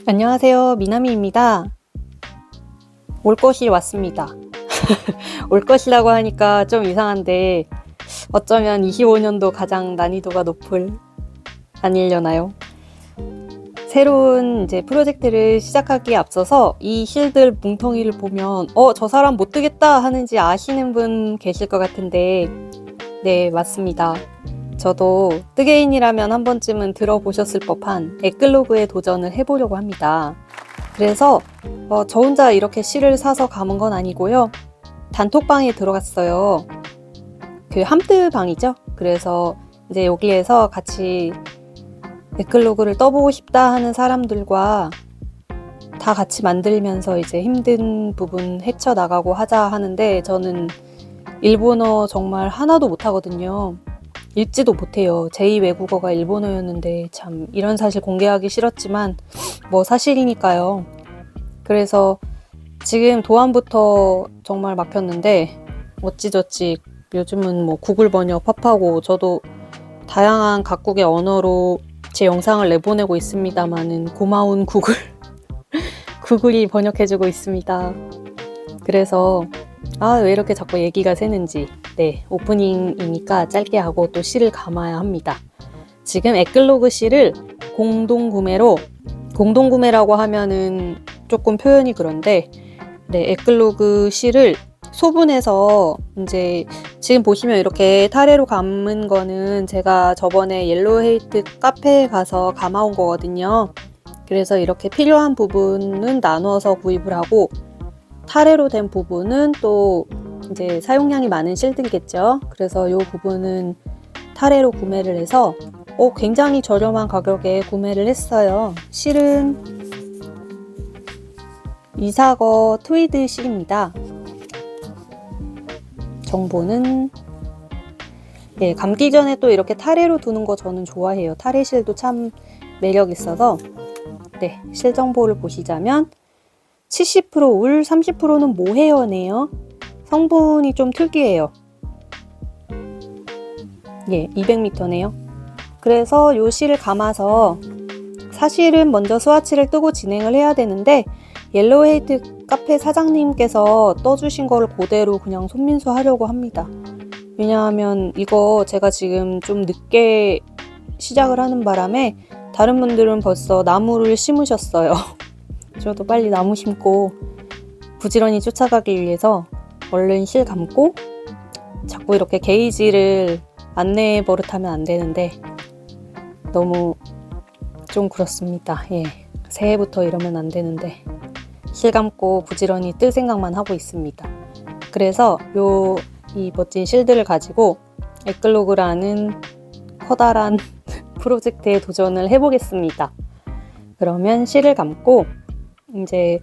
안녕하세요, 미나미입니다. 올 것이 왔습니다. 올 것이라고 하니까 좀 이상한데 어쩌면 25년도 가장 난이도가 높을 아니려나요? 새로운 이제 프로젝트를 시작하기에 앞서서 이 실들 뭉텅이를 보면 저 사람 못 뜨겠다 하는지 아시는 분 계실 것 같은데 네, 맞습니다. 저도 뜨개인이라면 한 번쯤은 들어보셨을 법한 에클로그에 도전을 해보려고 합니다. 그래서 저 혼자 이렇게 실을 사서 감은 건 아니고요. 단톡방에 들어갔어요. 그 함뜨방이죠. 그래서 이제 여기에서 같이 에클로그를 떠보고 싶다 하는 사람들과 다 같이 만들면서 이제 힘든 부분 헤쳐나가고 하자 하는데 저는 일본어 정말 하나도 못하거든요. 읽지도 못해요. 제2 외국어가 일본어였는데 참 이런 사실 공개하기 싫었지만 뭐 사실이니까요. 그래서 지금 도안부터 정말 막혔는데 어찌저찌 요즘은 뭐 구글 번역 팝하고 저도 다양한 각국의 언어로 제 영상을 내보내고 있습니다만은 고마운 구글 구글이 번역해주고 있습니다. 그래서 왜 이렇게 자꾸 얘기가 새는지 네, 오프닝이니까 짧게 하고 또 실을 감아야 합니다. 지금 에클로그 실을 공동구매라고 하면은 조금 표현이 그런데 네, 에클로그 실을 소분해서 이제 지금 보시면 이렇게 타레로 감은 거는 제가 저번에 옐로우 헤이트 카페에 가서 감아온 거거든요. 그래서 이렇게 필요한 부분은 나눠서 구입을 하고 타레로 된 부분은 또 이제 사용량이 많은 실들이겠죠. 그래서 이 부분은 타레로 구매를 해서 굉장히 저렴한 가격에 구매를 했어요. 실은 이사거 트위드 실입니다. 정보는 예, 감기 전에 또 이렇게 타레로 두는 거 저는 좋아해요. 타레 실도 참 매력 있어서 네, 실 정보를 보시자면 70% 울, 30%는 모헤어네요. 성분이 좀 특이해요. 예, 200m네요. 그래서 요 실을 감아서 사실은 먼저 스와치를 뜨고 진행을 해야 되는데 옐로우 헤이트 카페 사장님께서 떠주신 거를 그대로 그냥 손민수 하려고 합니다. 왜냐하면 이거 제가 지금 좀 늦게 시작을 하는 바람에 다른 분들은 벌써 나무를 심으셨어요. 저도 빨리 나무 심고 부지런히 쫓아가기 위해서 얼른 실 감고 자꾸 이렇게 게이지를 안내 버릇하면 안 되는데 너무 좀 그렇습니다. 예, 새해부터 이러면 안 되는데 실 감고 부지런히 뜰 생각만 하고 있습니다. 그래서 이 멋진 실들을 가지고 에클로그라는 커다란 프로젝트에 도전을 해보겠습니다. 그러면 실을 감고 이제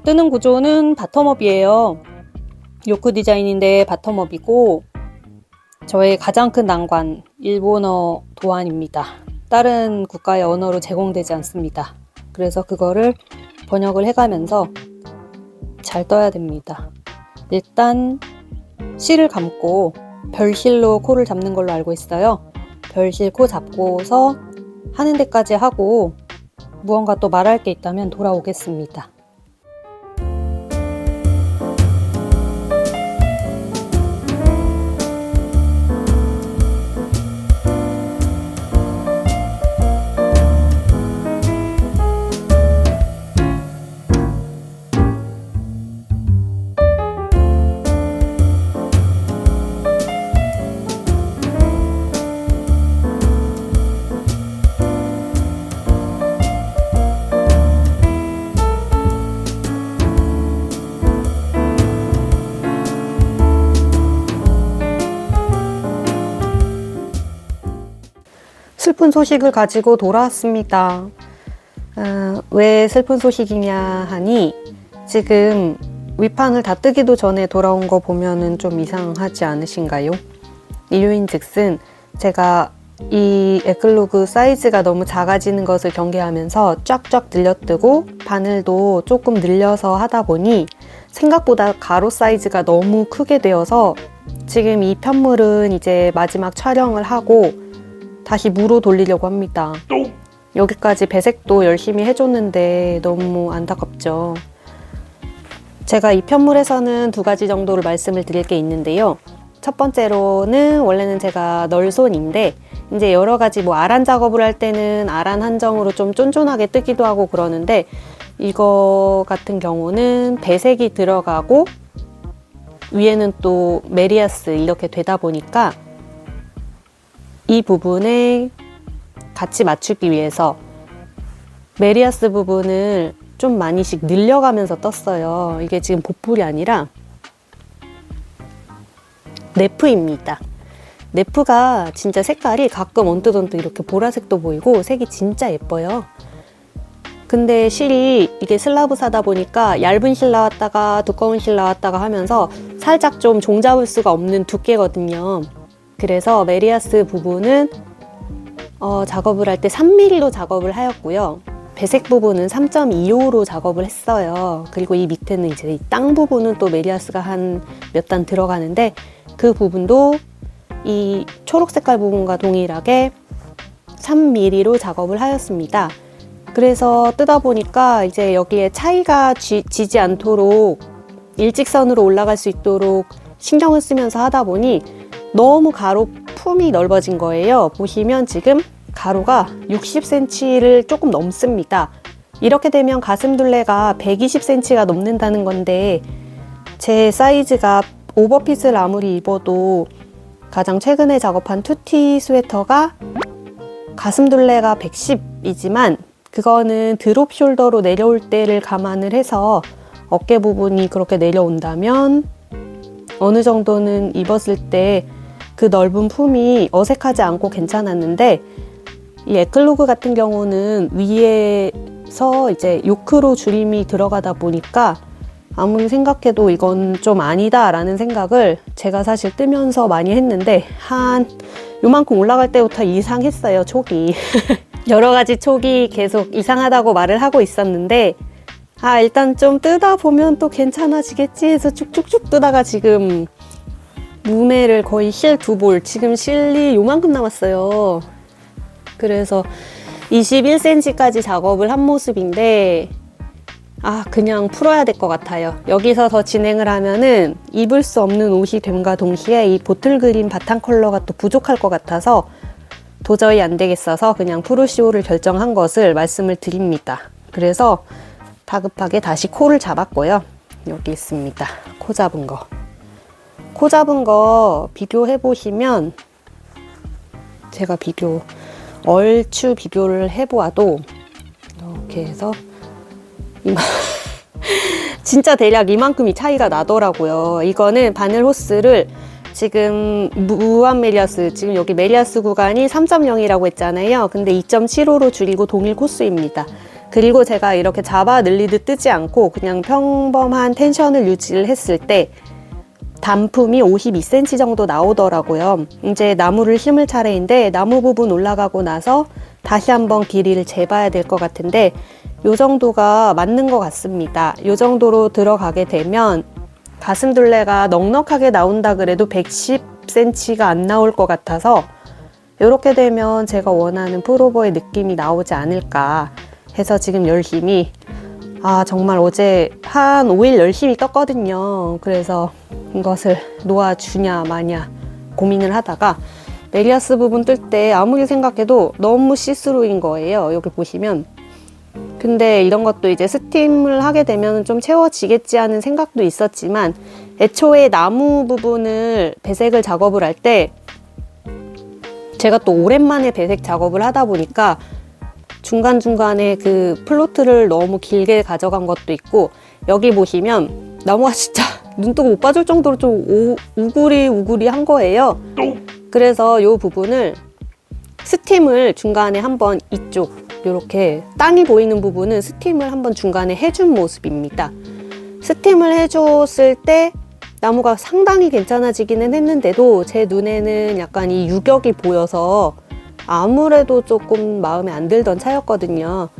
뜨는 구조는 바텀업이에요. 요크 디자인인데 바텀업이고 저의 가장 큰 난관 일본어 도안입니다. 다른 국가의 언어로 제공되지 않습니다. 그래서 그거를 번역을 해가면서 잘 떠야 됩니다. 일단 실을 감고 별실로 코를 잡는 걸로 알고 있어요. 별실 코 잡고서 하는 데까지 하고 무언가 또 말할 게 있다면 돌아오겠습니다. 슬픈 소식을 가지고 돌아왔습니다. 왜 슬픈 소식이냐 하니 지금 위판을 다 뜨기도 전에 돌아온 거 보면은 좀 이상하지 않으신가요? 이유인즉슨 제가 이 에클로그 사이즈가 너무 작아지는 것을 경계하면서 쫙쫙 늘려뜨고 바늘도 조금 늘려서 하다 보니 생각보다 가로 사이즈가 너무 크게 되어서 지금 이 편물은 이제 마지막 촬영을 하고 다시 무로 돌리려고 합니다. 여기까지 배색도 열심히 해줬는데 너무 안타깝죠. 제가 이 편물에서는 2가지 정도를 말씀을 드릴 게 있는데요. 첫 번째로는 원래는 제가 널손인데 이제 여러 가지 뭐 아란 작업을 할 때는 아란 한정으로 좀 쫀쫀하게 뜨기도 하고 그러는데 이거 같은 경우는 배색이 들어가고 위에는 또 메리아스 이렇게 되다 보니까 이 부분에 같이 맞추기 위해서 메리아스 부분을 좀 많이씩 늘려가면서 떴어요. 이게 지금 보풀이 아니라 네프입니다. 네프가 진짜 색깔이 가끔 언뜻언뜻 이렇게 보라색도 보이고 색이 진짜 예뻐요. 근데 실이 이게 슬라브 사다 보니까 얇은 실 나왔다가 두꺼운 실 나왔다가 하면서 살짝 좀 종잡을 수가 없는 두께거든요. 그래서 메리아스 부분은 작업을 할 때 3mm로 작업을 하였고요. 배색 부분은 3.25로 작업을 했어요. 그리고 이 밑에는 이제 이 땅 부분은 또 메리아스가 한 몇 단 들어가는데 그 부분도 이 초록 색깔 부분과 동일하게 3mm로 작업을 하였습니다. 그래서 뜨다 보니까 이제 여기에 차이가 지지 않도록 일직선으로 올라갈 수 있도록 신경을 쓰면서 하다 보니 너무 가로 품이 넓어진 거예요. 보시면 지금 가로가 60cm를 조금 넘습니다. 이렇게 되면 가슴 둘레가 120cm가 넘는다는 건데 제 사이즈가 오버핏을 아무리 입어도 가장 최근에 작업한 투티 스웨터가 가슴 둘레가 110이지만 그거는 드롭 숄더로 내려올 때를 감안을 해서 어깨 부분이 그렇게 내려온다면 어느 정도는 입었을 때 그 넓은 품이 어색하지 않고 괜찮았는데 이 에클로그 같은 경우는 위에서 이제 요크로 줄임이 들어가다 보니까 아무리 생각해도 이건 좀 아니다 라는 생각을 제가 사실 뜨면서 많이 했는데 한 요만큼 올라갈 때부터 이상했어요. 촉이 여러 가지 촉이 계속 이상하다고 말을 하고 있었는데 일단 좀 뜨다 보면 또 괜찮아지겠지 해서 쭉쭉쭉 뜨다가 지금 무매를 거의 실 2볼, 지금 실이 요만큼 남았어요. 그래서 21cm까지 작업을 한 모습인데 그냥 풀어야 될 것 같아요. 여기서 더 진행을 하면은 입을 수 없는 옷이 됨과 동시에 이 보틀 그린 바탕 컬러가 또 부족할 것 같아서 도저히 안 되겠어서 그냥 프루시오를 결정한 것을 말씀을 드립니다. 그래서 다급하게 다시 코를 잡았고요. 여기 있습니다. 코 잡은 거. 코 잡은 거 비교해 보시면 제가 얼추 비교를 해보아도 이렇게 해서 진짜 대략 이만큼이 차이가 나더라고요. 이거는 바늘 호스를 지금 무한 메리아스, 지금 여기 메리아스 구간이 3.0이라고 했잖아요. 근데 2.75로 줄이고 동일 코스입니다. 그리고 제가 이렇게 잡아 늘리듯 뜨지 않고 그냥 평범한 텐션을 유지를 했을 때 단품이 52cm 정도 나오더라고요. 이제 나무를 심을 차례인데 나무 부분 올라가고 나서 다시 한번 길이를 재봐야 될 것 같은데 요 정도가 맞는 것 같습니다. 요 정도로 들어가게 되면 가슴 둘레가 넉넉하게 나온다 그래도 110cm가 안 나올 것 같아서 이렇게 되면 제가 원하는 풀오버의 느낌이 나오지 않을까 해서 지금 열심히 정말 어제 한 5일 열심히 떴거든요. 그래서 이것을 놓아주냐 마냐 고민을 하다가 메리아스 부분 뜰 때 아무리 생각해도 너무 시스루인 거예요. 여기 보시면. 근데 이런 것도 이제 스팀을 하게 되면 좀 채워지겠지 하는 생각도 있었지만 애초에 나무 부분을 배색을 작업을 할 때 제가 또 오랜만에 배색 작업을 하다 보니까 중간중간에 그 플로트를 너무 길게 가져간 것도 있고 여기 보시면 나무가 진짜 눈뜨고 못 봐줄 정도로 좀 우구리 한 거예요. 그래서 이 부분을 스팀을 중간에 한번 이쪽 이렇게 땅이 보이는 부분은 스팀을 한번 중간에 해준 모습입니다. 스팀을 해줬을 때 나무가 상당히 괜찮아지기는 했는데도 제 눈에는 약간 이 유격이 보여서 아무래도 조금 마음에 안 들던 차였거든요.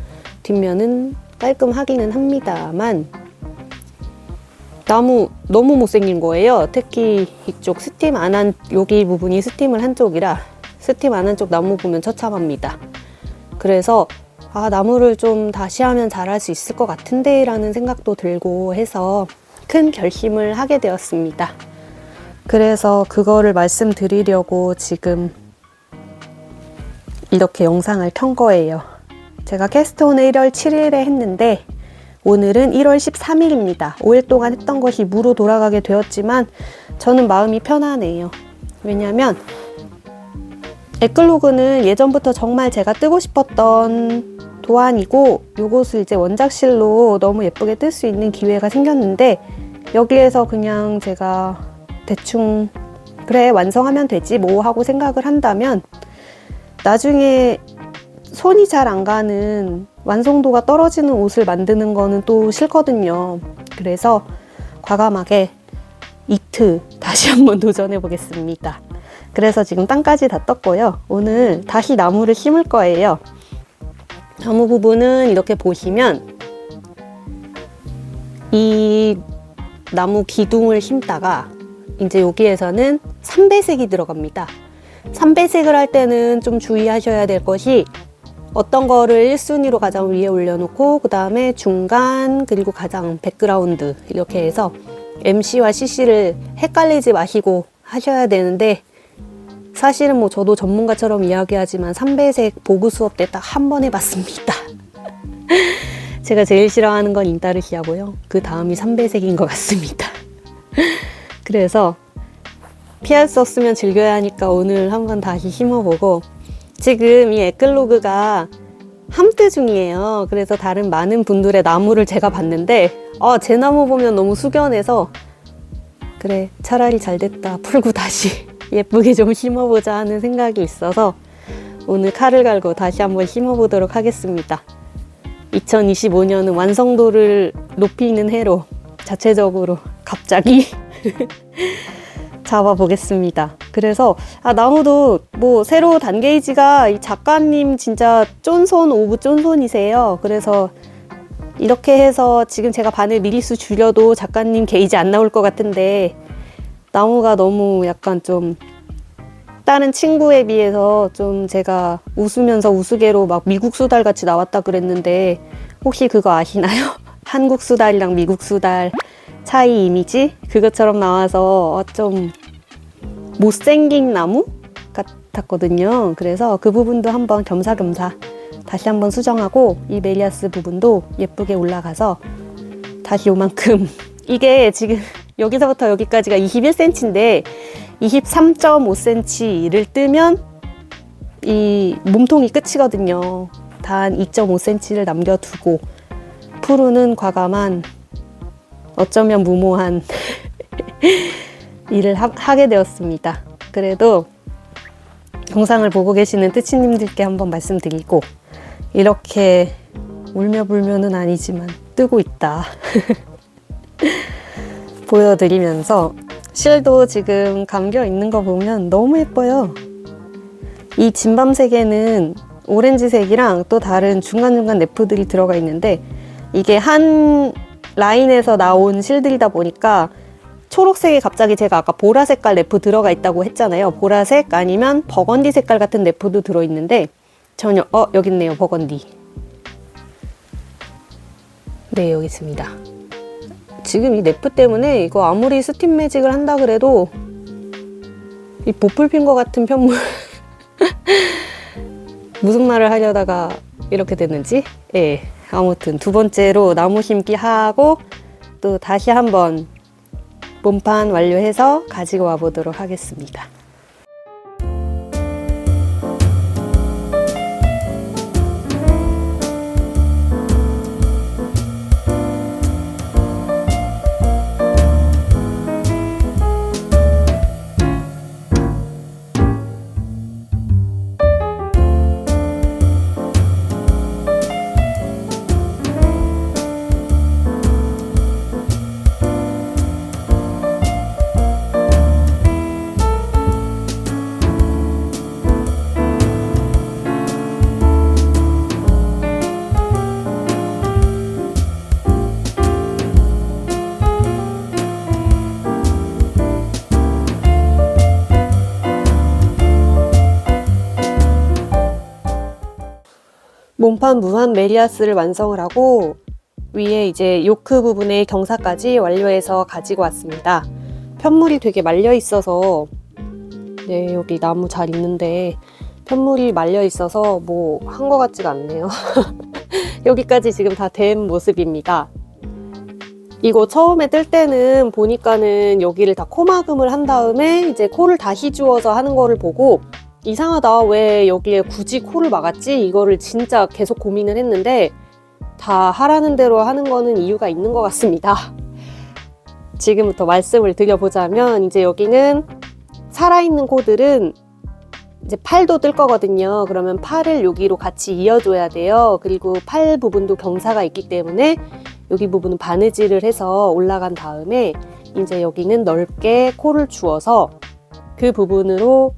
뒷면은 깔끔하기는 합니다만 나무 너무 못생긴 거예요. 특히 이쪽 스팀 안 한 여기 부분이 스팀을 한 쪽이라 스팀 안 한 쪽 나무 보면 처참합니다. 그래서 아, 나무를 좀 다시 하면 잘할 수 있을 것 같은데 라는 생각도 들고 해서 큰 결심을 하게 되었습니다. 그래서 그거를 말씀드리려고 지금 이렇게 영상을 켠 거예요. 제가 캐스트온을 1월 7일에 했는데 오늘은 1월 13일입니다. 5일 동안 했던 것이 무로 돌아가게 되었지만 저는 마음이 편하네요. 왜냐면 에클로그는 예전부터 정말 제가 뜨고 싶었던 도안이고 요것을 이제 원작실로 너무 예쁘게 뜰 수 있는 기회가 생겼는데 여기에서 그냥 제가 대충 그래 완성하면 되지 뭐 하고 생각을 한다면 나중에 손이 잘 안 가는 완성도가 떨어지는 옷을 만드는 거는 또 싫거든요. 그래서 과감하게 이트 다시 한번 도전해 보겠습니다. 그래서 지금 땅까지 다 떴고요. 오늘 다시 나무를 심을 거예요. 나무 부분은 이렇게 보시면 이 나무 기둥을 심다가 이제 여기에서는 삼배색이 들어갑니다. 삼배색을 할 때는 좀 주의하셔야 될 것이 어떤 거를 1순위로 가장 위에 올려놓고 그 다음에 중간 그리고 가장 백그라운드 이렇게 해서 MC와 CC를 헷갈리지 마시고 하셔야 되는데 사실은 뭐 저도 전문가처럼 이야기하지만 삼배색 보고 수업 때 딱 한 번 해봤습니다. 제가 제일 싫어하는 건 인타르시아고요. 그 다음이 삼배색인 것 같습니다. 그래서 피할 수 없으면 즐겨야 하니까 오늘 한번 다시 심어보고 지금 이 에클로그가 함대 중이에요. 그래서 다른 많은 분들의 나무를 제가 봤는데 제 나무 보면 너무 숙연해서 그래 차라리 잘됐다 풀고 다시 예쁘게 좀 심어보자 하는 생각이 있어서 오늘 칼을 갈고 다시 한번 심어보도록 하겠습니다. 2025년은 완성도를 높이는 해로 자체적으로 갑자기 잡아보겠습니다. 그래서 나무도 뭐 새로 단 게이지가 이 작가님 진짜 쫀손 오브 쫀손이세요. 그래서 이렇게 해서 지금 제가 바늘 미리수 줄여도 작가님 게이지 안 나올 것 같은데 나무가 너무 약간 좀 다른 친구에 비해서 좀 제가 웃으면서 우스개로 막 미국 수달 같이 나왔다 그랬는데 혹시 그거 아시나요? 한국 수달이랑 미국 수달 차이 이미지? 그것처럼 나와서 좀 못생긴 나무 같았거든요. 그래서 그 부분도 한번 겸사겸사 다시 한번 수정하고 이 메리아스 부분도 예쁘게 올라가서 다시 요만큼 이게 지금 여기서부터 여기까지가 21cm인데 23.5cm를 뜨면 이 몸통이 끝이거든요. 단 2.5cm를 남겨두고 푸르는 과감한 어쩌면 무모한 일을 하게 되었습니다. 그래도 영상을 보고 계시는 뜨치님들께 한번 말씀드리고 이렇게 울며불며는 아니지만 뜨고 있다 보여드리면서 실도 지금 감겨 있는 거 보면 너무 예뻐요. 이 진밤색에는 오렌지색이랑 또 다른 중간중간 네프들이 들어가 있는데 이게 한 라인에서 나온 실들이다 보니까 초록색에 갑자기 제가 아까 보라 색깔 네프 들어가 있다고 했잖아요. 보라색 아니면 버건디 색깔 같은 네프도 들어있는데 전혀 여기 있네요. 버건디. 네, 여기 있습니다. 지금 이 네프 때문에 이거 아무리 스팀 매직을 한다 그래도 이 보풀핀 것 같은 편물 무슨 말을 하려다가 이렇게 됐는지 아무튼 두 번째로 나무 심기 하고 또 다시 한번 몸판 완료해서 가지고 와 보도록 하겠습니다. 몸판 무한 메리아스를 완성을 하고 위에 이제 요크 부분의 경사까지 완료해서 가지고 왔습니다. 편물이 되게 말려 있어서 네, 여기 나무 잘 있는데 편물이 말려 있어서 뭐 한 것 같지가 않네요. 여기까지 지금 다 된 모습입니다. 이거 처음에 뜰 때는 보니까는 여기를 다 코막음을 한 다음에 이제 코를 다시 주워서 하는 거를 보고 이상하다, 왜 여기에 굳이 코를 막았지? 이거를 진짜 계속 고민을 했는데 다 하라는 대로 하는 거는 이유가 있는 것 같습니다. 지금부터 말씀을 드려보자면 이제 여기는 살아있는 코들은 이제 팔도 뜰 거거든요. 그러면 팔을 여기로 같이 이어줘야 돼요. 그리고 팔 부분도 경사가 있기 때문에 여기 부분은 바느질을 해서 올라간 다음에 이제 여기는 넓게 코를 주어서 그 부분으로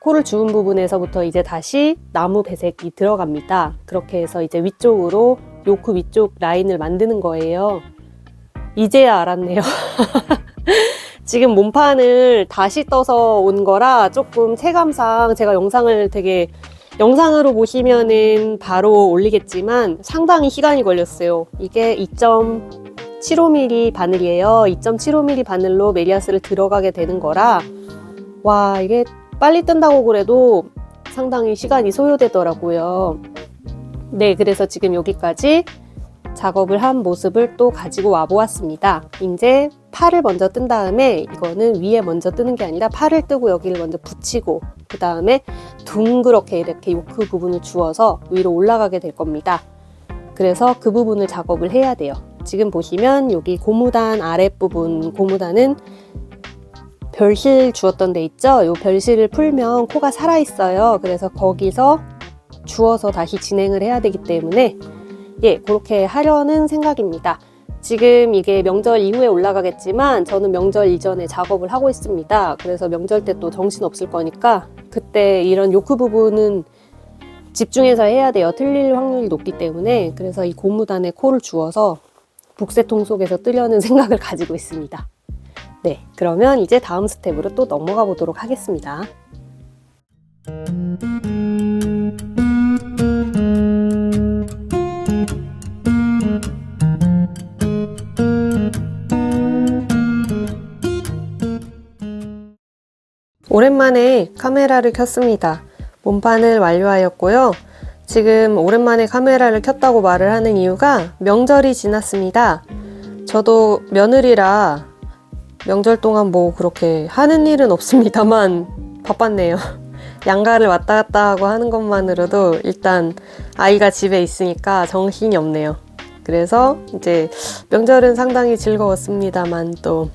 코를 주운 부분에서부터 이제 다시 나무 배색이 들어갑니다. 그렇게 해서 이제 위쪽으로 요크 위쪽 라인을 만드는 거예요. 이제야 알았네요. 지금 몸판을 다시 떠서 온 거라 조금 체감상 제가 영상으로 보시면은 바로 올리겠지만 상당히 시간이 걸렸어요. 이게 2.75mm 바늘이에요. 2.75mm 바늘로 메리아스를 들어가게 되는 거라 와, 이게 빨리 뜬다고 그래도 상당히 시간이 소요되더라고요. 네, 그래서 지금 여기까지 작업을 한 모습을 또 가지고 와 보았습니다. 이제 팔을 먼저 뜬 다음에 이거는 위에 먼저 뜨는 게 아니라 팔을 뜨고 여기를 먼저 붙이고 그 다음에 둥그렇게 이렇게 요크 부분을 주어서 위로 올라가게 될 겁니다. 그래서 그 부분을 작업을 해야 돼요. 지금 보시면 여기 고무단 아랫부분, 고무단은 별실 주었던 데 있죠? 요 별실을 풀면 코가 살아있어요. 그래서 거기서 주어서 다시 진행을 해야 되기 때문에 예, 그렇게 하려는 생각입니다. 지금 이게 명절 이후에 올라가겠지만 저는 명절 이전에 작업을 하고 있습니다. 그래서 명절 때 또 정신 없을 거니까 그때 이런 요크 부분은 집중해서 해야 돼요. 틀릴 확률이 높기 때문에. 그래서 이 고무단에 코를 주어서 북새통 속에서 뜨려는 생각을 가지고 있습니다. 네, 그러면 이제 다음 스텝으로 또 넘어가 보도록 하겠습니다. 오랜만에 카메라를 켰습니다. 몸판을 완료하였고요. 지금 오랜만에 카메라를 켰다고 말을 하는 이유가 명절이 지났습니다. 저도 며느리라 명절 동안 뭐 그렇게 하는 일은 없습니다만 바빴네요. 양가를 왔다 갔다 하고 하는 것만으로도 일단 아이가 집에 있으니까 정신이 없네요. 그래서 이제 명절은 상당히 즐거웠습니다만 또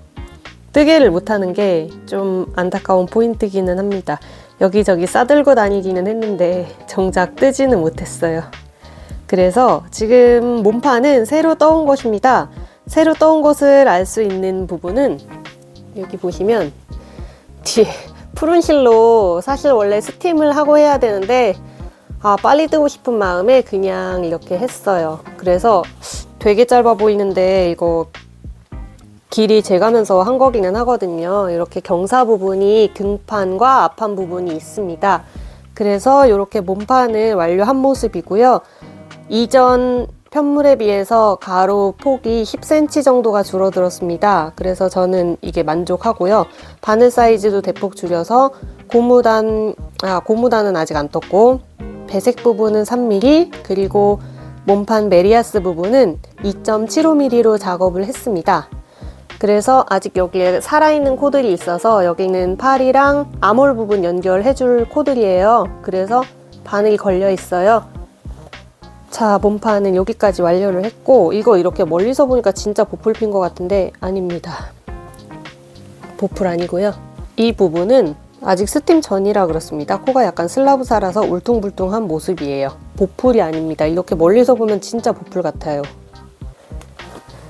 뜨개를 못하는 게 좀 안타까운 포인트기는 합니다. 여기저기 싸들고 다니기는 했는데 정작 뜨지는 못했어요. 그래서 지금 몸판은 새로 떠온 것입니다. 새로 떠온 것을 알 수 있는 부분은 여기 보시면 뒤에 푸른 실로 사실 원래 스팀을 하고 해야 되는데 빨리 뜨고 싶은 마음에 그냥 이렇게 했어요. 그래서 되게 짧아 보이는데 이거 길이 재가면서 한 거기는 하거든요. 이렇게 경사 부분이 등판과 앞판 부분이 있습니다. 그래서 이렇게 몸판을 완료한 모습이고요. 이전 편물에 비해서 가로 폭이 10cm 정도가 줄어들었습니다. 그래서 저는 이게 만족하고요. 바늘 사이즈도 대폭 줄여서 고무단은 아직 안 떴고 배색 부분은 3mm 그리고 몸판 메리아스 부분은 2.75mm로 작업을 했습니다. 그래서 아직 여기에 살아있는 코들이 있어서 여기는 팔이랑 아몰 부분 연결해줄 코들이에요. 그래서 바늘이 걸려 있어요. 자, 몸판은 여기까지 완료를 했고 이거 이렇게 멀리서 보니까 진짜 보풀 핀 것 같은데 아닙니다. 보풀 아니고요. 이 부분은 아직 스팀 전이라 그렇습니다. 코가 약간 슬라브사라서 울퉁불퉁한 모습이에요. 보풀이 아닙니다. 이렇게 멀리서 보면 진짜 보풀 같아요.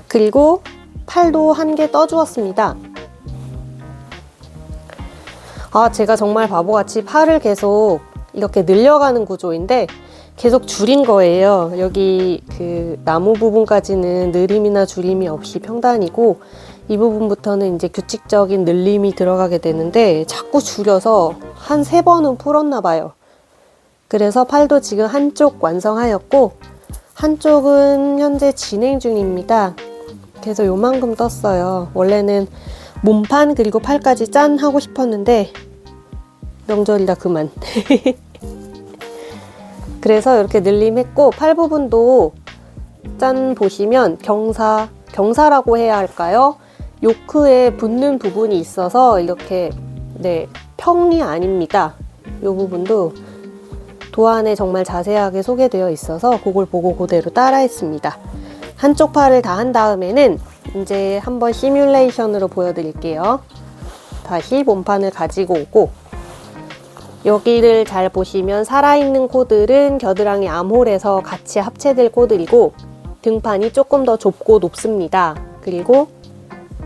그리고 팔도 한 개 떠주었습니다. 제가 정말 바보같이 팔을 계속 이렇게 늘려가는 구조인데 계속 줄인 거예요. 여기 그 나무 부분까지는 느림이나 줄임이 없이 평단이고 이 부분부터는 이제 규칙적인 늘림이 들어가게 되는데 자꾸 줄여서 한 3번은 풀었나 봐요. 그래서 팔도 지금 한쪽 완성하였고 한쪽은 현재 진행 중입니다. 그래서 요만큼 떴어요. 원래는 몸판 그리고 팔까지 짠 하고 싶었는데 명절이라 그만. 그래서 이렇게 늘림했고 팔 부분도 짠 보시면 경사라고 해야 할까요? 요크에 붙는 부분이 있어서 이렇게 평이 아닙니다. 이 부분도 도안에 정말 자세하게 소개되어 있어서 그걸 보고 그대로 따라 했습니다. 한쪽 팔을 다 한 다음에는 이제 한번 시뮬레이션으로 보여드릴게요. 다시 몸판을 가지고 오고 여기를 잘 보시면 살아있는 코들은 겨드랑이 암홀에서 같이 합체될 코들이고 등판이 조금 더 좁고 높습니다. 그리고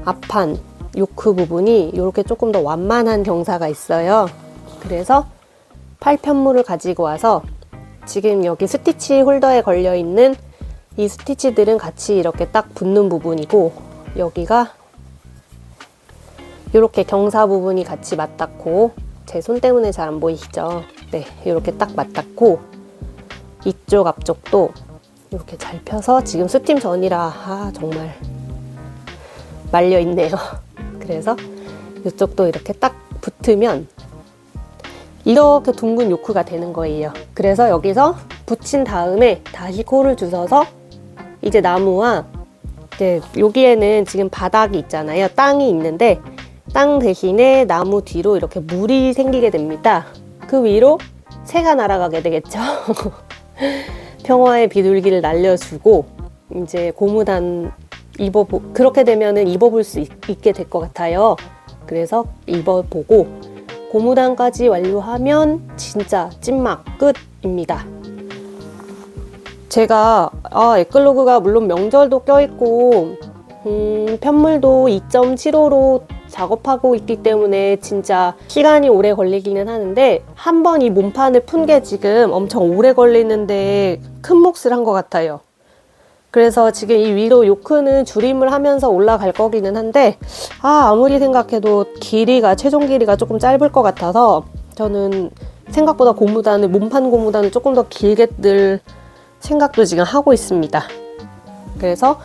앞판, 요크 부분이 이렇게 조금 더 완만한 경사가 있어요. 그래서 팔 편물을 가지고 와서 지금 여기 스티치 홀더에 걸려있는 이 스티치들은 같이 이렇게 딱 붙는 부분이고 여기가 이렇게 경사 부분이 같이 맞닿고 제 손 때문에 잘 안 보이시죠? 네, 이렇게 딱 맞닿고 이쪽 앞쪽도 이렇게 잘 펴서 지금 스팀 전이라 정말 말려 있네요. 그래서 이쪽도 이렇게 딱 붙으면 이렇게 둥근 요크가 되는 거예요. 그래서 여기서 붙인 다음에 다시 코를 주워서 이제 나무와 이제 여기에는 지금 바닥이 있잖아요. 땅이 있는데 땅 대신에 나무 뒤로 이렇게 물이 생기게 됩니다. 그 위로 새가 날아가게 되겠죠. 평화의 비둘기를 날려주고 이제 고무단 그렇게 되면은 입어볼 수 있게 될 것 같아요. 그래서 입어보고 고무단까지 완료하면 진짜 찐막 끝입니다. 제가 에클로그가 물론 명절도 껴있고 편물도 2.75로 작업하고 있기 때문에 진짜 시간이 오래 걸리기는 하는데 한 번 이 몸판을 푼 게 지금 엄청 오래 걸리는데 큰 몫을 한 것 같아요. 그래서 지금 이 위로 요크는 줄임을 하면서 올라갈 거기는 한데 아무리 생각해도 최종 길이가 조금 짧을 것 같아서 저는 생각보다 몸판 고무단을 조금 더 길게 늘 생각도 지금 하고 있습니다. 그래서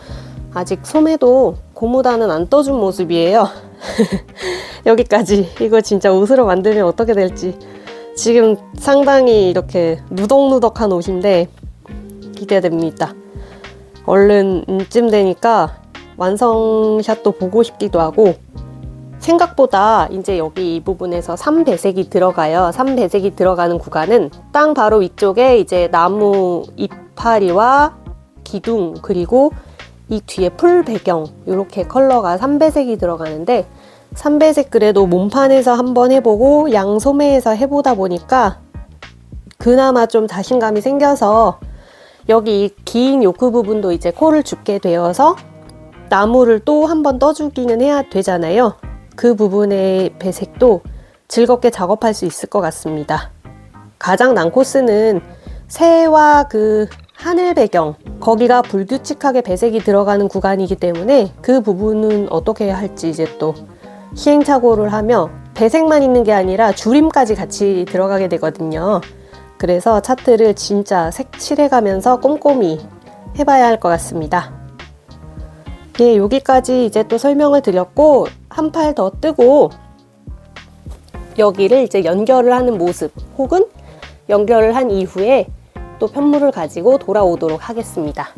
아직 소매도 고무단은 안 떠준 모습이에요. 여기까지. 이거 진짜 옷으로 만들면 어떻게 될지 지금 상당히 이렇게 누덕누덕한 옷인데 기대됩니다. 얼른 이쯤 되니까 완성샷도 보고 싶기도 하고 생각보다 이제 여기 이 부분에서 3배색이 들어가요. 3배색이 들어가는 구간은 땅 바로 위쪽에 이제 나무 이파리와 기둥 그리고 이 뒤에 풀 배경 이렇게 컬러가 3배색이 들어가는데 3배색 그래도 몸판에서 한번 해보고 양소매에서 해보다 보니까 그나마 좀 자신감이 생겨서 여기 이 긴 요크 부분도 이제 코를 줍게 되어서 나무를 또 한 번 떠주기는 해야 되잖아요. 그 부분의 배색도 즐겁게 작업할 수 있을 것 같습니다. 가장 난 코스는 새와 그 하늘 배경 거기가 불규칙하게 배색이 들어가는 구간이기 때문에 그 부분은 어떻게 할지 이제 또 시행착오를 하며 배색만 있는 게 아니라 줄임까지 같이 들어가게 되거든요. 그래서 차트를 진짜 색칠해가면서 꼼꼼히 해봐야 할 것 같습니다. 예, 여기까지 이제 또 설명을 드렸고 한 팔 더 뜨고 여기를 이제 연결을 하는 모습 혹은 연결을 한 이후에 또 편물을 가지고 돌아오도록 하겠습니다.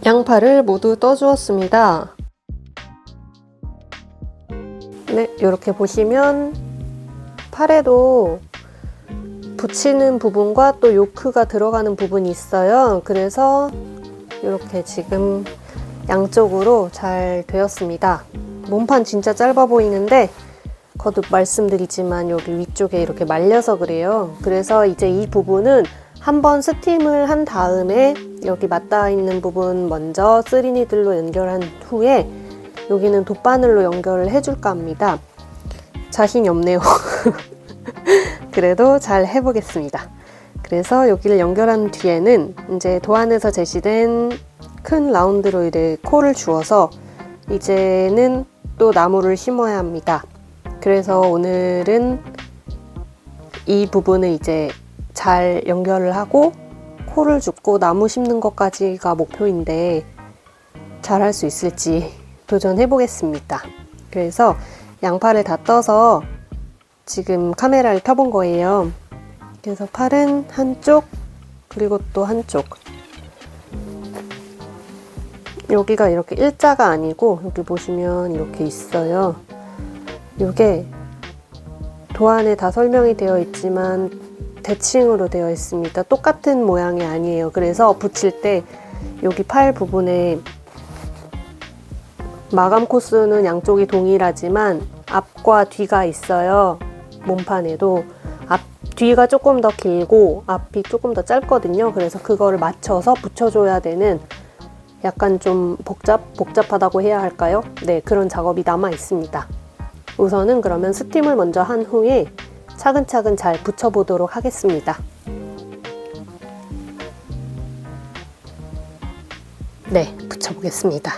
양팔을 모두 떠주었습니다. 네, 이렇게 보시면 팔에도 붙이는 부분과 또 요크가 들어가는 부분이 있어요. 그래서 이렇게 지금 양쪽으로 잘 되었습니다. 몸판 진짜 짧아 보이는데 거듭 말씀드리지만 여기 위쪽에 이렇게 말려서 그래요. 그래서 이제 이 부분은 한번 스팀을 한 다음에 여기 맞닿아 있는 부분 먼저 3니들로 연결한 후에 여기는 돗바늘로 연결을 해줄까 합니다. 자신이 없네요. 그래도 잘 해보겠습니다. 그래서 여기를 연결한 뒤에는 이제 도안에서 제시된 큰 라운드로 이제 코를 주어서 이제는 또 나무를 심어야 합니다. 그래서 오늘은 이 부분을 이제 잘 연결을 하고 코를 줍고 나무 심는 것까지가 목표인데 잘 할 수 있을지 도전해 보겠습니다. 그래서 양팔을 다 떠서 지금 카메라를 켜본 거예요. 그래서 팔은 한쪽 그리고 또 한쪽, 여기가 이렇게 일자가 아니고 여기 보시면 이렇게 있어요. 이게 도안에 다 설명이 되어 있지만 대칭으로 되어 있습니다. 똑같은 모양이 아니에요. 그래서 붙일 때 여기 팔 부분에 마감 코스는 양쪽이 동일하지만 앞과 뒤가 있어요. 몸판에도 뒤가 조금 더 길고 앞이 조금 더 짧거든요. 그래서 그거를 맞춰서 붙여줘야 되는 약간 좀 복잡하다고 해야 할까요? 네, 그런 작업이 남아 있습니다. 우선은 그러면 스팀을 먼저 한 후에 차근차근 잘 붙여보도록 하겠습니다. 네, 붙여보겠습니다.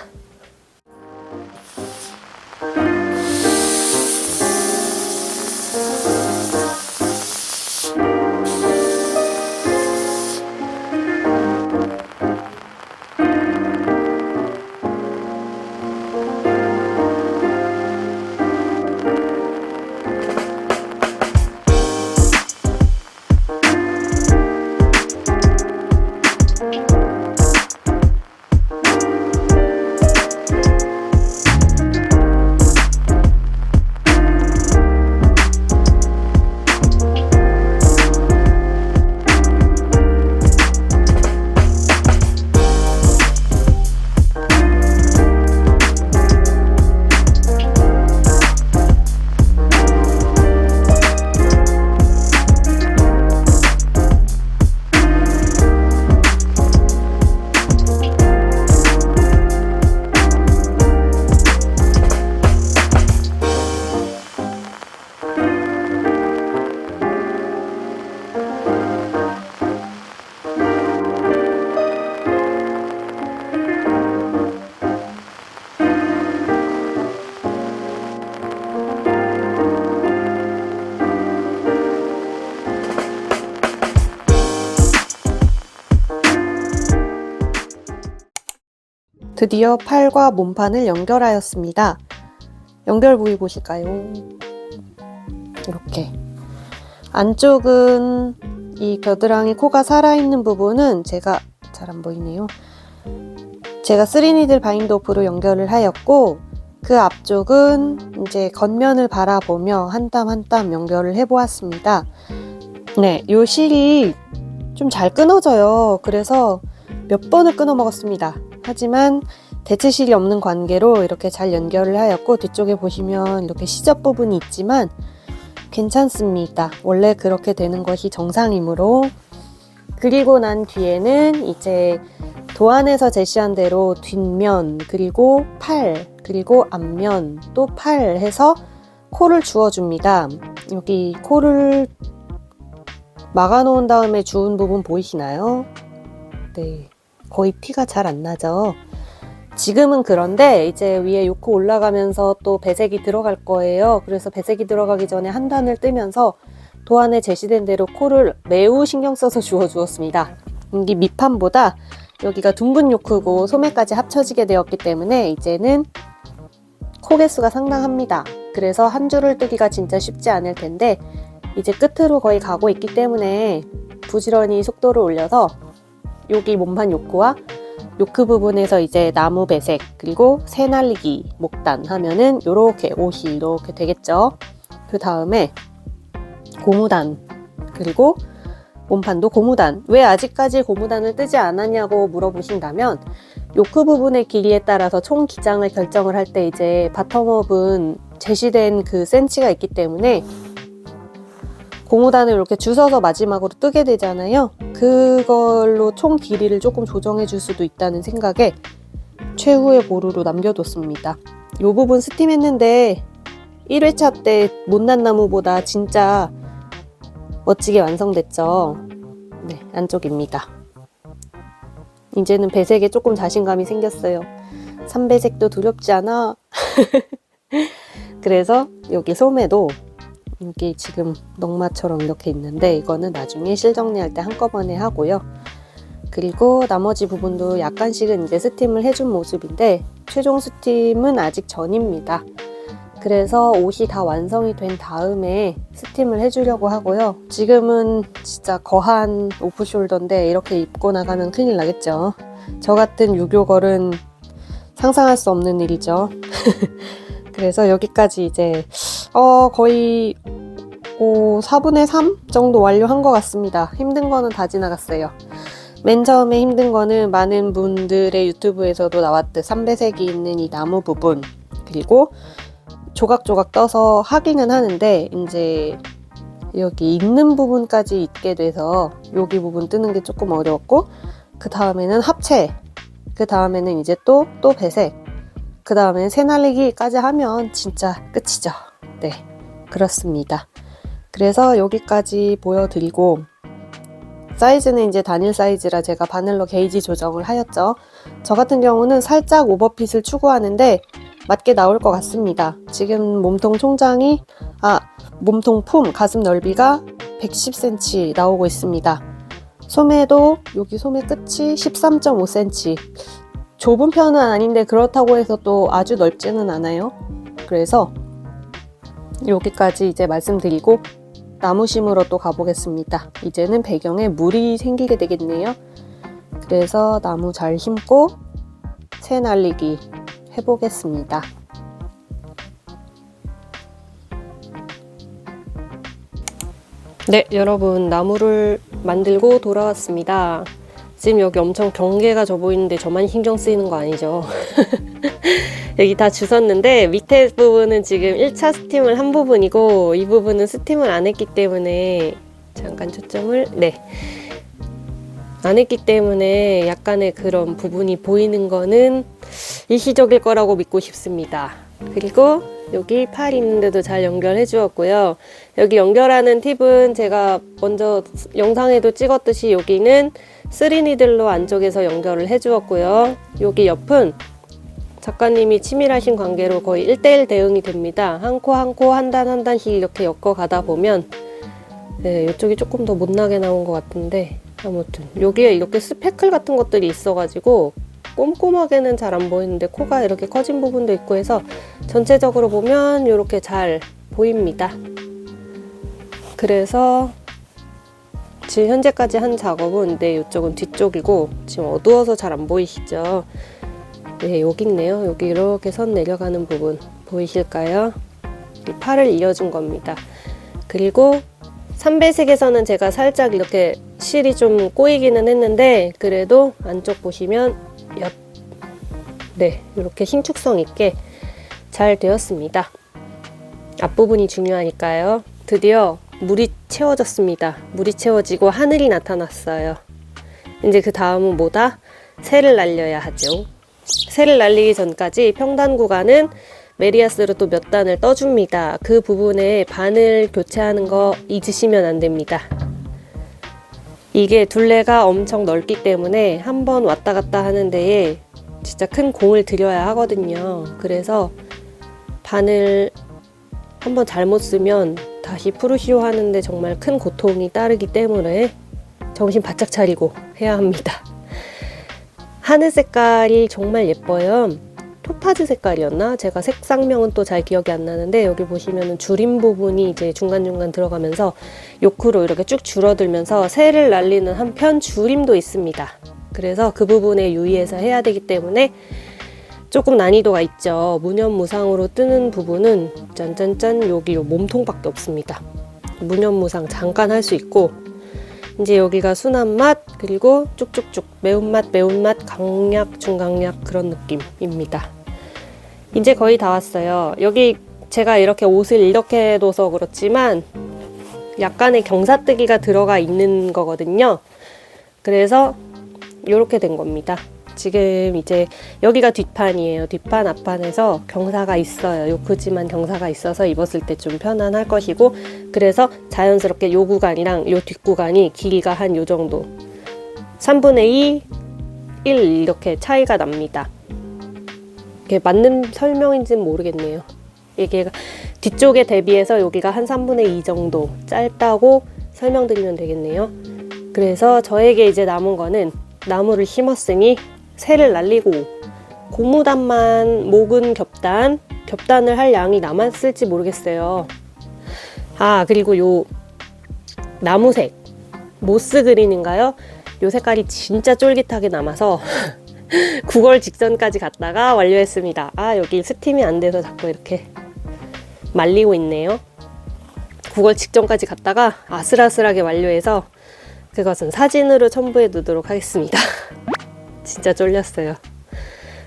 드디어 팔과 몸판을 연결하였습니다. 연결 부위 보실까요? 이렇게 안쪽은 이 겨드랑이 코가 살아있는 부분은 제가 잘 안 보이네요. 제가 3니들 바인드 오프로 연결을 하였고, 그 앞쪽은 이제 겉면을 바라보며 한 땀 한 땀 연결을 해보았습니다. 네, 요 실이 좀 잘 끊어져요. 그래서 몇 번을 끊어 먹었습니다. 하지만 대체실이 없는 관계로 이렇게 잘 연결을 하였고, 뒤쪽에 보시면 이렇게 시접 부분이 있지만 괜찮습니다. 원래 그렇게 되는 것이 정상이므로. 그리고 난 뒤에는 이제 도안에서 제시한 대로 뒷면, 그리고 팔, 그리고 앞면, 또 팔 해서 코를 주어줍니다. 여기 코를 막아놓은 다음에 주운 부분 보이시나요? 네, 거의 티가 잘 안 나죠. 지금은 그런데 이제 위에 요코 올라가면서 또 배색이 들어갈 거예요. 그래서 배색이 들어가기 전에 한 단을 뜨면서 도안에 제시된 대로 코를 매우 신경 써서 주었습니다. 이 밑판보다 여기가 둥근 요크고 소매까지 합쳐지게 되었기 때문에 이제는 코 개수가 상당합니다. 그래서 한 줄을 뜨기가 진짜 쉽지 않을 텐데 이제 끝으로 거의 가고 있기 때문에 부지런히 속도를 올려서 여기 몸판 요크와 요크 부분에서 이제 나무 배색, 그리고 새 날리기, 목단 하면은 요렇게 옷이 이렇게 되겠죠. 그 다음에 고무단, 그리고 몸판도 고무단. 왜 아직까지 고무단을 뜨지 않았냐고 물어보신다면, 요크 부분의 길이에 따라서 총 기장을 결정을 할 때 이제 바텀업은 제시된 그 센치가 있기 때문에 고무단을 이렇게 주워서 마지막으로 뜨게 되잖아요. 그걸로 총 길이를 조금 조정해 줄 수도 있다는 생각에 최후의 보루로 남겨뒀습니다. 이 부분 스팀했는데 1회차 때 못난 나무보다 진짜 멋지게 완성됐죠. 네, 안쪽입니다. 이제는 배색에 조금 자신감이 생겼어요. 삼배색도 두렵지 않아. 그래서 여기 소매도 여기 지금 넉마처럼 이렇게 있는데 이거는 나중에 실 정리할 때 한꺼번에 하고요. 그리고 나머지 부분도 약간씩은 이제 스팀을 해준 모습인데 최종 스팀은 아직 전입니다. 그래서 옷이 다 완성이 된 다음에 스팀을 해주려고 하고요. 지금은 진짜 거한 오프숄더인데 이렇게 입고 나가면 큰일 나겠죠. 저 같은 유교걸은 상상할 수 없는 일이죠. 그래서 여기까지 이제 거의 4분의 3 정도 완료한 것 같습니다. 힘든 거는 다 지나갔어요. 맨 처음에 힘든 거는 많은 분들의 유튜브에서도 나왔듯 삼배색이 있는 이 나무 부분, 그리고 조각조각 떠서 하기는 하는데 이제 여기 있는 부분까지 있게 돼서 여기 부분 뜨는 게 조금 어려웠고, 그 다음에는 합체, 그 다음에는 이제 또 배색, 그 다음에 새날리기까지 하면 진짜 끝이죠. 네, 그렇습니다. 그래서 여기까지 보여드리고, 사이즈는 이제 단일 사이즈라 제가 바늘로 게이지 조정을 하였죠. 저 같은 경우는 살짝 오버핏을 추구하는데 맞게 나올 것 같습니다. 지금 몸통 총장이 몸통 품 가슴 넓이가 110cm 나오고 있습니다. 소매도 여기 소매 끝이 13.5cm. 좁은 편은 아닌데 그렇다고 해서 또 아주 넓지는 않아요. 그래서 여기까지 이제 말씀드리고 나무심으로 또 가보겠습니다. 이제는 배경에 물이 생기게 되겠네요. 그래서 나무 잘 심고 새 날리기 해보겠습니다. 네, 여러분, 나무를 만들고 돌아왔습니다. 지금 여기 엄청 경계가 져 보이는데 저만 신경 쓰이는 거 아니죠? 여기 다 주웠는데 밑에 부분은 지금 1차 스팀을 한 부분이고 이 부분은 스팀을 안 했기 때문에 잠깐 초점을 안 했기 때문에 약간의 그런 부분이 보이는 거는 일시적일 거라고 믿고 싶습니다. 그리고 여기 팔 있는데도 잘 연결해 주었고요. 여기 연결하는 팁은 제가 먼저 영상에도 찍었듯이 여기는 3니들로 안쪽에서 연결을 해 주었고요. 여기 옆은 작가님이 치밀하신 관계로 거의 1:1 대응이 됩니다. 한 코 한 코 한 단 한 단씩 이렇게 엮어 가다 보면 이쪽이 조금 더 못나게 나온 것 같은데, 아무튼 여기에 이렇게 스패클 같은 것들이 있어가지고 꼼꼼하게는 잘 안 보이는데 코가 이렇게 커진 부분도 있고 해서 전체적으로 보면 이렇게 잘 보입니다. 그래서 지금 현재까지 한 작업은 이쪽은 뒤쪽이고 지금 어두워서 잘 안 보이시죠? 네, 여기 있네요. 여기 이렇게 선 내려가는 부분 보이실까요? 이 팔을 이어준 겁니다. 그리고 삼배색에서는 제가 살짝 이렇게 실이 좀 꼬이기는 했는데 그래도 안쪽 보시면 이렇게 신축성 있게 잘 되었습니다. 앞부분이 중요하니까요. 드디어 물이 채워졌습니다. 물이 채워지고 하늘이 나타났어요. 이제 그 다음은 뭐다? 새를 날려야 하죠. 새를 날리기 전까지 평단 구간은 메리아스로 또 몇 단을 떠줍니다. 그 부분에 바늘 교체하는 거 잊으시면 안 됩니다. 이게 둘레가 엄청 넓기 때문에 한번 왔다 갔다 하는 데에 진짜 큰 공을 들여야 하거든요. 그래서 바늘 한번 잘못 쓰면 다시 프루시오 하는데 정말 큰 고통이 따르기 때문에 정신 바짝 차리고 해야 합니다. 하늘 색깔이 정말 예뻐요. 토파즈 색깔이었나? 제가 색상명은 또 잘 기억이 안 나는데 여기 보시면은 줄임 부분이 이제 중간중간 들어가면서 요크로 이렇게 쭉 줄어들면서 새를 날리는 한편 줄임도 있습니다. 그래서 그 부분에 유의해서 해야 되기 때문에 조금 난이도가 있죠. 무념무상으로 뜨는 부분은 짠짠짠 여기 요 몸통밖에 없습니다. 무념무상 잠깐 할 수 있고 이제 여기가 순한 맛, 그리고 쭉쭉쭉 매운맛, 강약, 중강약 그런 느낌입니다. 이제 거의 다 왔어요. 여기 제가 이렇게 옷을 이렇게 둬서 그렇지만 약간의 경사뜨기가 들어가 있는 거거든요. 그래서 이렇게 된 겁니다. 지금 이제 여기가 뒷판이에요. 뒷판 앞판에서 경사가 있어요. 요크지만 경사가 있어서 입었을 때 좀 편안할 것이고, 그래서 자연스럽게 요 구간이랑 요 뒷구간이 길이가 한 요 정도 3분의 2, 1 이렇게 차이가 납니다. 이게 맞는 설명인지는 모르겠네요. 이게 뒤쪽에 대비해서 여기가 한 3분의 2 정도 짧다고 설명드리면 되겠네요. 그래서 저에게 이제 남은 거는 나무를 심었으니 새를 날리고 고무단만 목은 겹단을 할 양이 남았을지 모르겠어요. 아, 그리고 요 나무색 모스 그린인가요? 요 색깔이 진짜 쫄깃하게 남아서 9월 직전까지 갔다가 완료했습니다. 아, 여기 스팀이 안 돼서 자꾸 이렇게 말리고 있네요. 9월 직전까지 갔다가 아슬아슬하게 완료해서 그것은 사진으로 첨부해 두도록 하겠습니다. 진짜 쫄렸어요.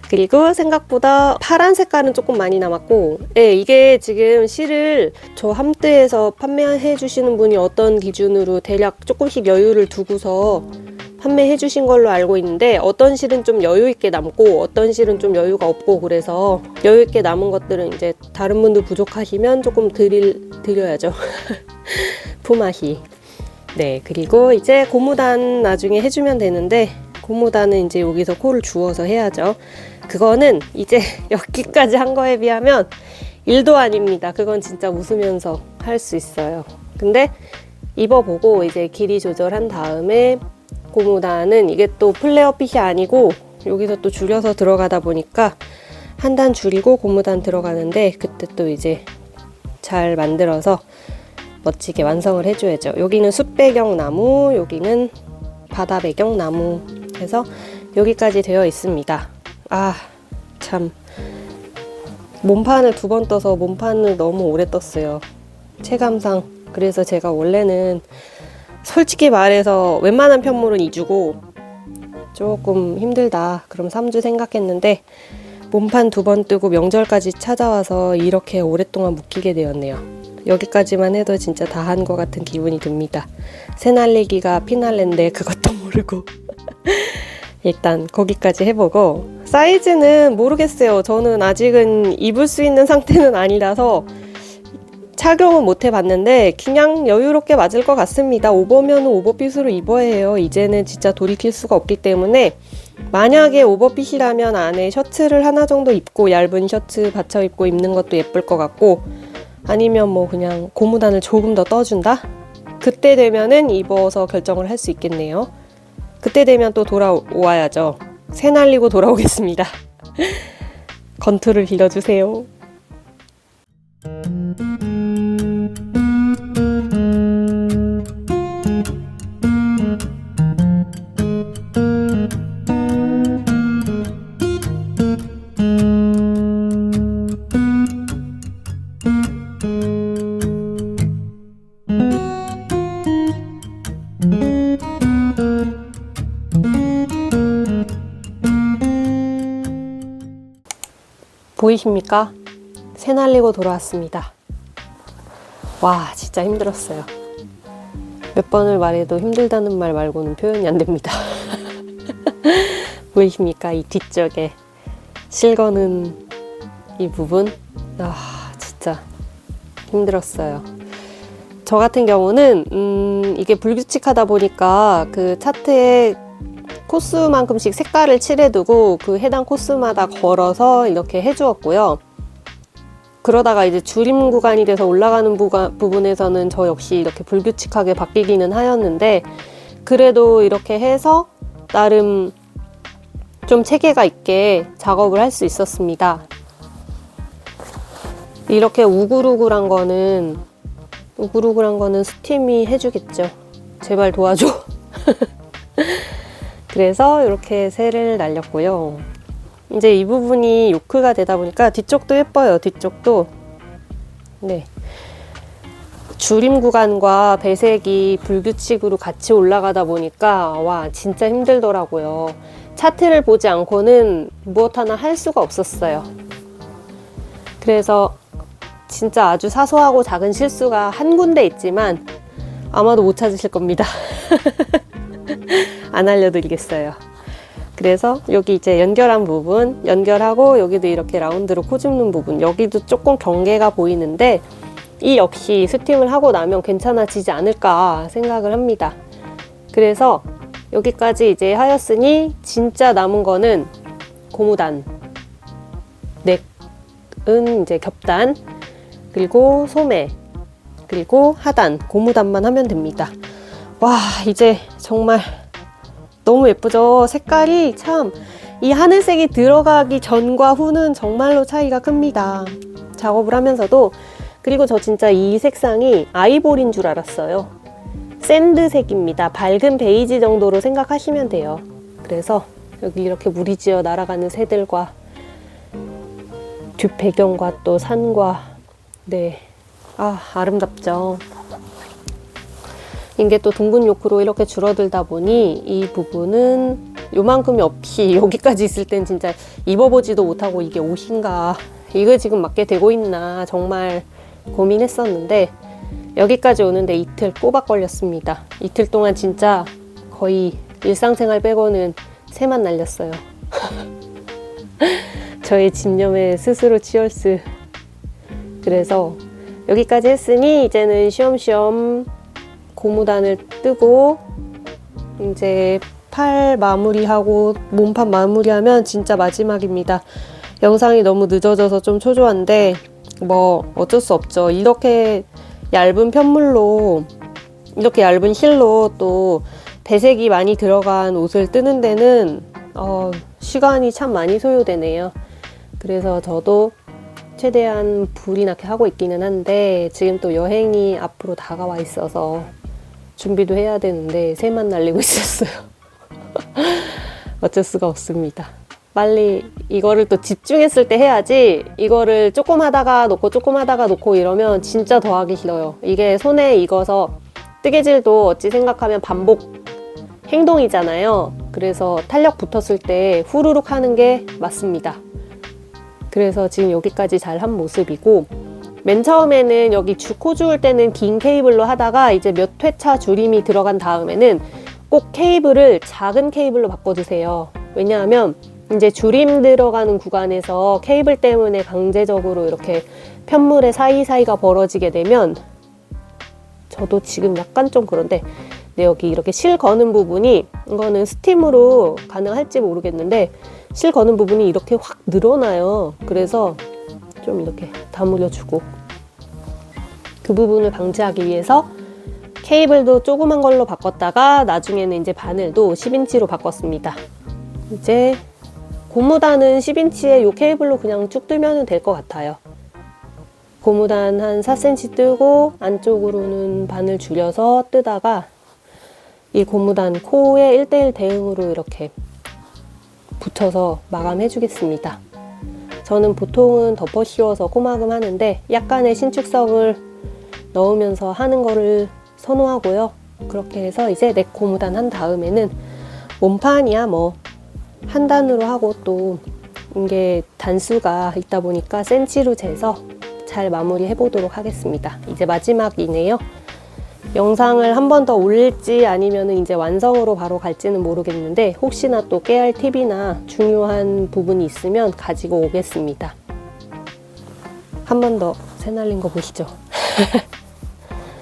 그리고 생각보다 파란 색깔은 조금 많이 남았고, 네, 이게 지금 실을 저 함뜨에서 판매해 주시는 분이 어떤 기준으로 대략 조금씩 여유를 두고서 판매해 주신 걸로 알고 있는데, 어떤 실은 좀 여유 있게 남고 어떤 실은 좀 여유가 없고, 그래서 여유 있게 남은 것들은 이제 다른 분들 부족하시면 조금 드려야죠. 품앗이. 네, 그리고 이제 고무단 나중에 해주면 되는데, 고무단은 이제 여기서 코를 주워서 해야죠. 그거는 이제 여기까지 한 거에 비하면 1도 아닙니다. 그건 진짜 웃으면서 할 수 있어요. 근데 입어보고 이제 길이 조절한 다음에 고무단은 이게 또 플레어 핏이 아니고 여기서 또 줄여서 들어가다 보니까 한 단 줄이고 고무단 들어가는데, 그때 또 이제 잘 만들어서 멋지게 완성을 해줘야죠. 여기는 숲 배경 나무, 여기는 바다 배경 나무 해서 여기까지 되어 있습니다. 아, 참 몸판을 2번 떠서 몸판을 너무 오래 떴어요. 체감상. 그래서 제가 원래는 솔직히 말해서 웬만한 편물은 2주고 조금 힘들다 그럼 3주 생각했는데, 몸판 2번 뜨고 명절까지 찾아와서 이렇게 오랫동안 묵히게 되었네요. 여기까지만 해도 진짜 다 한 것 같은 기분이 듭니다. 새 날리기가 피날레인데 그것도 모르고 일단 거기까지 해보고, 사이즈는 모르겠어요. 저는 아직은 입을 수 있는 상태는 아니라서 착용은 못 해봤는데 그냥 여유롭게 맞을 것 같습니다. 오버면 오버핏으로 입어야 해요. 이제는 진짜 돌이킬 수가 없기 때문에, 만약에 오버핏이라면 안에 셔츠를 하나 정도 입고 얇은 셔츠 받쳐 입고 입는 것도 예쁠 것 같고, 아니면 뭐 그냥 고무단을 조금 더 떠준다? 그때 되면은 입어서 결정을 할 수 있겠네요. 그때 되면 또 돌아와야죠. 새 날리고 돌아오겠습니다. 건투를 빌려주세요. 보이십니까? 새 날리고 돌아왔습니다. 와, 진짜 힘들었어요. 몇 번을 말해도 힘들다는 말 말고는 표현이 안 됩니다. 보이십니까? 이 뒤쪽에 실거는 이 부분? 아, 진짜 힘들었어요. 저 같은 경우는 이게 불규칙하다 보니까 그 차트에 코스만큼씩 색깔을 칠해두고 그 해당 코스마다 걸어서 이렇게 해주었고요. 그러다가 이제 줄임 구간이 돼서 올라가는 부분에서는 저 역시 이렇게 불규칙하게 바뀌기는 하였는데, 그래도 이렇게 해서 나름 좀 체계가 있게 작업을 할 수 있었습니다. 이렇게 우글우글한 거는 스팀이 해주겠죠. 제발 도와줘. 그래서 이렇게 새를 날렸고요. 이제 이 부분이 요크가 되다 보니까 뒤쪽도 예뻐요. 뒤쪽도. 네. 줄임 구간과 배색이 불규칙으로 같이 올라가다 보니까 와, 진짜 힘들더라고요. 차트를 보지 않고는 무엇 하나 할 수가 없었어요. 그래서 진짜 아주 사소하고 작은 실수가 한 군데 있지만 아마도 못 찾으실 겁니다. 안 알려드리겠어요. 그래서 여기 이제 연결한 부분, 연결하고 여기도 이렇게 라운드로 코 줍는 부분, 여기도 조금 경계가 보이는데 이 역시 스팀을 하고 나면 괜찮아지지 않을까 생각을 합니다. 그래서 여기까지 이제 하였으니 진짜 남은 거는 고무단, 넥은 이제 겹단, 그리고 소매, 그리고 하단, 고무단만 하면 됩니다. 와, 이제 정말 너무 예쁘죠? 색깔이 참, 이 하늘색이 들어가기 전과 후는 정말로 차이가 큽니다. 작업을 하면서도. 그리고 저 진짜 이 색상이 아이보리인 줄 알았어요. 샌드색입니다. 밝은 베이지 정도로 생각하시면 돼요. 그래서 여기 이렇게 물이 지어 날아가는 새들과 뒷배경과 또 산과, 네, 아름답죠. 이게 또 둥근 요크로 이렇게 줄어들다 보니 이 부분은 요만큼이 없이 여기까지 있을 땐 진짜 입어보지도 못하고 이게 옷인가, 이거 지금 맞게 되고 있나 정말 고민했었는데 여기까지 오는데 이틀 꼬박 걸렸습니다. 이틀 동안 진짜 거의 일상생활 빼고는 새만 날렸어요. 저의 집념에 스스로 치얼스. 그래서 여기까지 했으니 이제는 쉬엄쉬엄 고무단을 뜨고 이제 팔 마무리하고 몸판 마무리하면 진짜 마지막입니다. 영상이 너무 늦어져서 좀 초조한데 뭐 어쩔 수 없죠. 이렇게 얇은 편물로, 이렇게 얇은 실로 또 배색이 많이 들어간 옷을 뜨는 데는 시간이 참 많이 소요되네요. 그래서 저도 최대한 불이 나게 하고 있기는 한데 지금 또 여행이 앞으로 다가와 있어서 준비도 해야 되는데 새만 날리고 있었어요. 어쩔 수가 없습니다. 빨리 이거를 또 집중했을 때 해야지, 이거를 조금 하다가 놓고 조금 하다가 놓고 이러면 진짜 더 하기 싫어요. 이게 손에 익어서 뜨개질도 어찌 생각하면 반복 행동이잖아요. 그래서 탄력 붙었을 때 후루룩 하는 게 맞습니다. 그래서 지금 여기까지 잘 한 모습이고, 맨 처음에는 여기 코 주울 때는 긴 케이블로 하다가 이제 몇 회차 줄임이 들어간 다음에는 꼭 케이블을 작은 케이블로 바꿔주세요. 왜냐하면 이제 줄임 들어가는 구간에서 케이블 때문에 강제적으로 이렇게 편물의 사이사이가 벌어지게 되면, 저도 지금 약간 좀 그런데 네, 여기 이렇게 실 거는 부분이, 이거는 스팀으로 가능할지 모르겠는데 실 거는 부분이 이렇게 확 늘어나요. 그래서 좀 이렇게 다물어주고, 그 부분을 방지하기 위해서 케이블도 조그만 걸로 바꿨다가 나중에는 이제 바늘도 10인치로 바꿨습니다. 이제 고무단은 10인치에 이 케이블로 그냥 쭉 뜨면 될 것 같아요. 고무단 한 4cm 뜨고 안쪽으로는 바늘 줄여서 뜨다가 이 고무단 코에 1:1 대응으로 이렇게 붙여서 마감해 주겠습니다. 저는 보통은 덮어 씌워서 코막음 하는데 약간의 신축성을 넣으면서 하는 거를 선호하고요. 그렇게 해서 이제 넥 고무단 한 다음에는 몸판이야 뭐 한 단으로 하고, 또 이게 단수가 있다 보니까 센치로 재서 잘 마무리 해보도록 하겠습니다. 이제 마지막이네요. 영상을 한 번 더 올릴지 아니면 이제 완성으로 바로 갈지는 모르겠는데 혹시나 또 깨알 팁이나 중요한 부분이 있으면 가지고 오겠습니다. 한 번 더 새 날린 거 보시죠.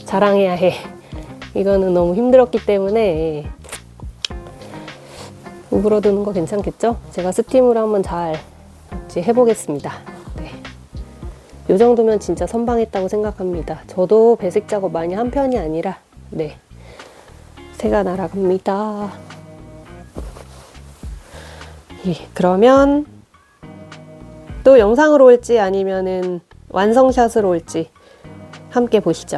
자랑해야 해. 이거는 너무 힘들었기 때문에 우그러드는 거 괜찮겠죠? 제가 스팀으로 한번 잘 해보겠습니다. 네. 이 정도면 진짜 선방했다고 생각합니다. 저도 배색 작업 많이 한 편이 아니라, 네, 새가 날아갑니다. 예, 그러면 또 영상으로 올지 아니면은 완성샷으로 올지 함께 보시죠.